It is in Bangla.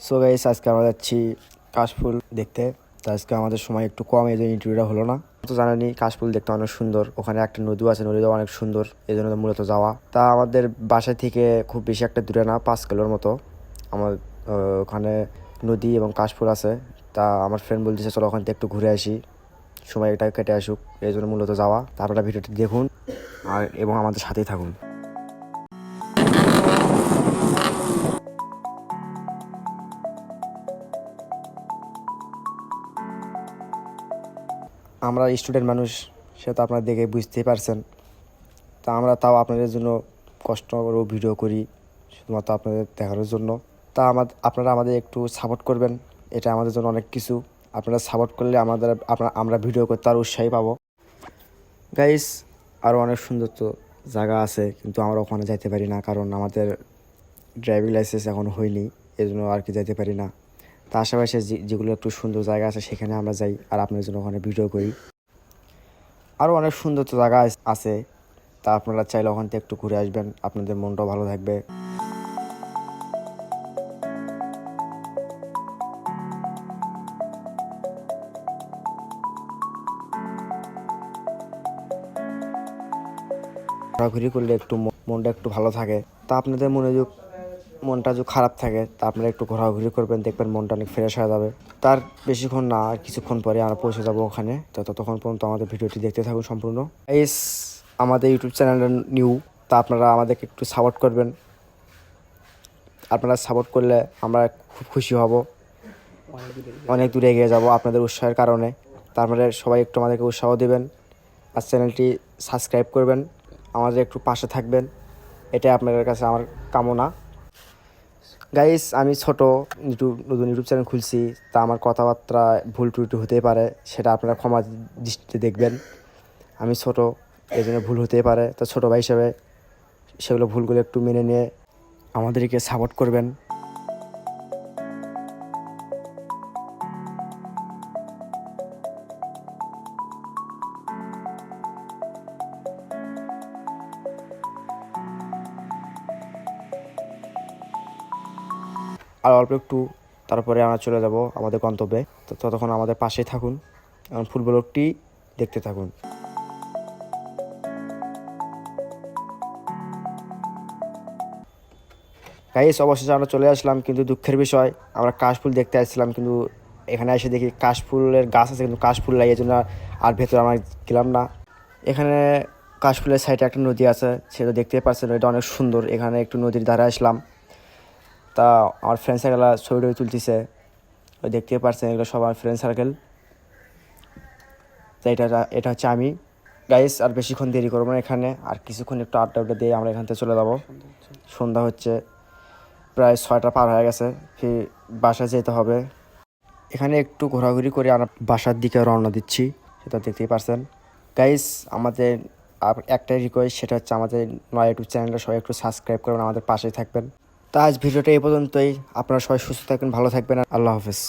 সো গাইস, আজকে আমরা যাচ্ছি কাশফুল দেখতে। তো আজকে আমাদের সময় একটু কম, এই জন্য ইন্টারভিউটা হলো না। তো জানেনই কাশফুল দেখতে অনেক সুন্দর, ওখানে একটা নদী আছে, নদীটা অনেক সুন্দর, এই জন্য মূলত যাওয়া। তা আমাদের বাসা থেকে খুব বেশি একটা দূরে না, 5 কিলোর মতো। আমার ওখানে নদী এবং কাশফুল আছে। তা আমার ফ্রেন্ড বলতেছে চলো ওখান থেকে একটু ঘুরে আসি, সময়টা কেটে আসুক, এই জন্য মূলত যাওয়া। তা আপনারা ভিডিওটি দেখুন এবং আমাদের সাথেই থাকুন। আমরা স্টুডেন্ট মানুষ, সে তো আপনারা দেখে বুঝতেই পারছেন। তা আমরা তাও আপনাদের জন্য কষ্ট করে ভিডিও করি, শুধুমাত্র আপনাদের দেখানোর জন্য। তা আপনারা আমাদের একটু সাপোর্ট করবেন, এটা আমাদের জন্য অনেক কিছু। আপনারা সাপোর্ট করলে আমরা ভিডিও করতে আরও উৎসাহী পাবো। গাইস, আরও অনেক সুন্দর তো জায়গা আছে, কিন্তু আমরা ওখানে যাইতে পারি না, কারণ আমাদের ড্রাইভিং লাইসেন্স এখন হয়নি, এই জন্য আর কি যাইতে পারি না। তা আশেপাশে যেগুলো একটু সুন্দর জায়গা আছে সেখানে আমরা যাই আর আপনাদের জন্য ওখানে ভিডিও করি। আরও অনেক সুন্দর তো জায়গা আছে, তা আপনারা চাইলে ওখান থেকে একটু ঘুরে আসবেন, আপনাদের মনটাও ভালো থাকবে। ঘোরাঘুরি করলে একটু মনটা একটু ভালো থাকে। তা আপনাদের মনটা যদি খারাপ থাকে, তা আপনারা একটু ঘোরাঘুরি করবেন, দেখবেন মনটা অনেক ফ্রেশ হয়ে যাবে। তার বেশিক্ষণ না, আর কিছুক্ষণ পরে আমরা পৌঁছে যাবো ওখানে। তো ততক্ষণ পর্যন্ত আমাদের ভিডিওটি দেখতে থাকুন সম্পূর্ণ। আমাদের ইউটিউব চ্যানেলটা নিউ, তা আপনারা আমাদেরকে একটু সাপোর্ট করবেন। আপনারা সাপোর্ট করলে আমরা খুব খুশি হব, অনেক দূরে এগিয়ে যাব আপনাদের উৎসাহের কারণে। তারপরে সবাই একটু আমাদেরকে উৎসাহ দেবেন আর চ্যানেলটি সাবস্ক্রাইব করবেন, আমাদের একটু পাশে থাকবেন, এটাই আপনাদের কাছে আমার কামনা। গাইস, আমি নতুন ইউটিউব চ্যানেল খুলছি, তা আমার কথাবার্তা ভুল ত্রুটি হতেই পারে, সেটা আপনারা ক্ষমা দৃষ্টিতে দেখবেন। আমি ছোট, এই জন্য ভুল হতেই পারে। তো ছোটো ভাই হিসেবে সেগুলো ভুলগুলো একটু মেনে নিয়ে আমাদেরকে সাপোর্ট করবেন। আর অল্প একটু, তারপরে আমরা চলে যাব আমাদের গন্তব্যে। তো ততক্ষণ আমাদের পাশেই থাকুন এবং ফুটবলটি দেখতে থাকুন। গাইস, অবশেষে আমরা চলে আসলাম, কিন্তু দুঃখের বিষয় আমরা কাশফুল দেখতে আসছিলাম, কিন্তু এখানে এসে দেখি কাশফুলের গাছ আছে কিন্তু কাশফুল নাই, এই জন্য আর ভেতরে আমরা গেলাম না। এখানে কাশফুলের সাইডে একটা নদী আছে, সেটা দেখতেই পাচ্ছেন, এটা অনেক সুন্দর। এখানে একটু নদীর ধারে আসলাম, তা আমার ফ্রেন্ড সার্কেলরা ছবি তুলতেছে, ওই দেখতেই পাচ্ছেন, এগুলো সব আমার ফ্রেন্ড সার্কেল। তো এটা হচ্ছে আমি। গাইস, আর বেশিক্ষণ দেরি করবো না, এখানে আর কিছুক্ষণ একটু আড্ডা দিয়ে আমরা এখান থেকে চলে যাবো। সন্ধ্যা হচ্ছে, প্রায় 6টা পার হয়ে গেছে, ফির বাসায় যেতে হবে। এখানে একটু ঘোরাঘুরি করে আমরা বাসার দিকে রওনা দিচ্ছি, সেটা দেখতেই পারছেন। গাইস, আমাদের একটাই রিকোয়েস্ট, সেটা হচ্ছে আমাদের নয়া ইউটিউব চ্যানেলটা সবাই একটু সাবস্ক্রাইব করবেন, আমাদের পাশেই থাকবেন। তা আজ ভিডিওটা এই পর্যন্তই। আপনারা সবাই সুস্থ থাকবেন, ভালো থাকবেন, আল্লাহ হাফেজ।